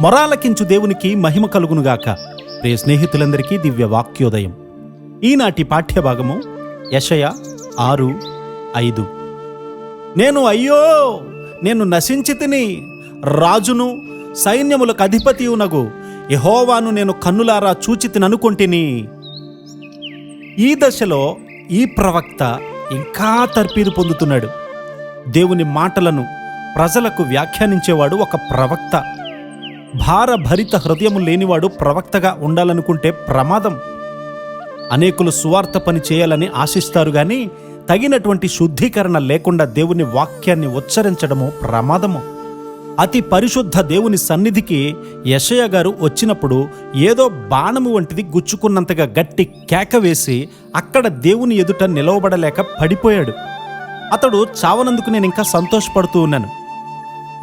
మొరాలకించు దేవునికి మహిమ కలుగునుగాక. ప్రియ స్నేహితులందరికీ దివ్య వాక్యోదయం. ఈనాటి పాఠ్యభాగము యెషయా 6:5. నేను నశించితిని, రాజును సైన్యములకు అధిపతియునగు యెహోవాను నేను కన్నులారా చూచితిననుకొంటిని. ఈ దశలో ఈ ప్రవక్త ఇంకా తర్పీదు పొందుతున్నాడు. దేవుని మాటలను ప్రజలకు వ్యాఖ్యానించేవాడు ఒక ప్రవక్త. భారభరిత హృదయము లేనివాడు ప్రవక్తగా ఉండాలనుకుంటే ప్రమాదం. అనేకులు సువార్త పని చేయాలని ఆశిస్తారు గాని తగినటువంటి శుద్ధీకరణ లేకుండా దేవుని వాక్యాన్ని ఉచ్చరించడము ప్రమాదము. అతి పరిశుద్ధ దేవుని సన్నిధికి యెషయా గారు వచ్చినప్పుడు ఏదో బాణము వంటిది గుచ్చుకున్నంతగా గట్టి కేక వేసి అక్కడ దేవుని ఎదుట నిలవబడలేక పడిపోయాడు. అతడు చావనందుకు నేను ఇంకా సంతోషపడుతూ ఉన్నాను.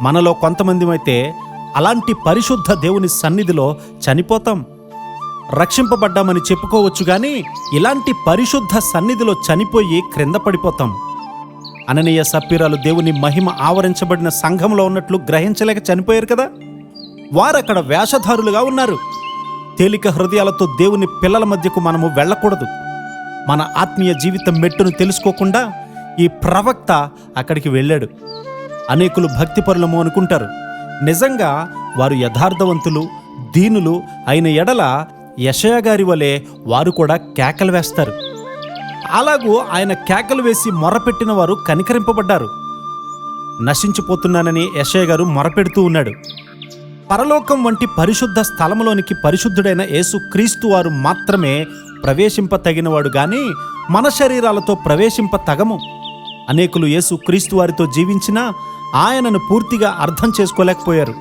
మనలో కొంతమంది అయితే అలాంటి పరిశుద్ధ దేవుని సన్నిధిలో చనిపోతాం. రక్షింపబడ్డామని చెప్పుకోవచ్చు గాని ఇలాంటి పరిశుద్ధ సన్నిధిలో చనిపోయి క్రింద పడిపోతాం. అననీయ సప్పీరాలు దేవుని మహిమ ఆవరించబడిన సంఘంలో ఉన్నట్లు గ్రహించలేక చనిపోయారు కదా. వారక్కడ వేషధారులుగా ఉన్నారు. తేలిక హృదయాలతో దేవుని పిల్లల మధ్యకు మనము వెళ్ళకూడదు. మన ఆత్మీయ జీవితం మెట్టును తెలుసుకోకుండా ఈ ప్రవక్త అక్కడికి వెళ్ళాడు. అనేకులు భక్తిపరులము అనుకుంటారు. నిజంగా వారు యథార్థవంతులు, దీనులు అయిన ఎడల యెషయా గారి వలె వారు కూడా కేకలు వేస్తారు. అలాగూ ఆయన కేకలు వేసి మొరపెట్టిన వారు కనికరింపబడ్డారు. నశించిపోతున్నానని యెషయా గారు మొరపెడుతూ ఉన్నాడు. పరలోకం వంటి పరిశుద్ధ స్థలములోనికి పరిశుద్ధుడైన యేసు క్రీస్తు వారు మాత్రమే ప్రవేశింపతగినవాడు గాని మన శరీరాలతో ప్రవేశింపతగము. అనేకులు యేసు క్రీస్తు వారితో జీవించినా ఆయనను పూర్తిగా అర్థం చేసుకోలేకపోయారు.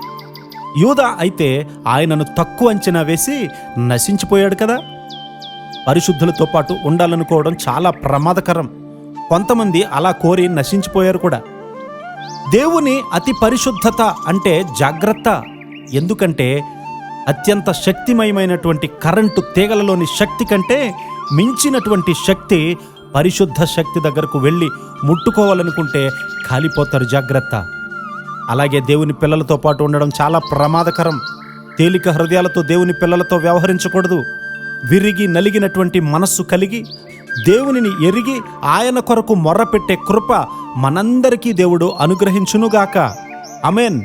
యూదా అయితే ఆయనను తక్కువ అంచనా వేసి నశించిపోయాడు కదా. పరిశుద్ధులతో పాటు ఉండాలనుకోవడం చాలా ప్రమాదకరం. కొంతమంది అలా కోరి నశించిపోయారు కూడా. దేవుని అతి పరిశుద్ధత అంటే జాగ్రత్త. ఎందుకంటే అత్యంత శక్తిమయమైనటువంటి కరెంటు తీగలలోని శక్తి కంటే మించినటువంటి శక్తి పరిశుద్ధ శక్తి దగ్గరకు వెళ్ళి ముట్టుకోవాలనుకుంటే కాలిపోతారు. జాగ్రత్త. అలాగే దేవుని పిల్లలతో పాటు ఉండడం చాలా ప్రమాదకరం. తేలిక హృదయాలతో దేవుని పిల్లలతో వ్యవహరించకూడదు. విరిగి నలిగినటువంటి మనస్సు కలిగి దేవునిని ఎరిగి ఆయన కొరకు మొర్రపెట్టే కృప మనందరికీ దేవుడు అనుగ్రహించునుగాక. ఆమేన్.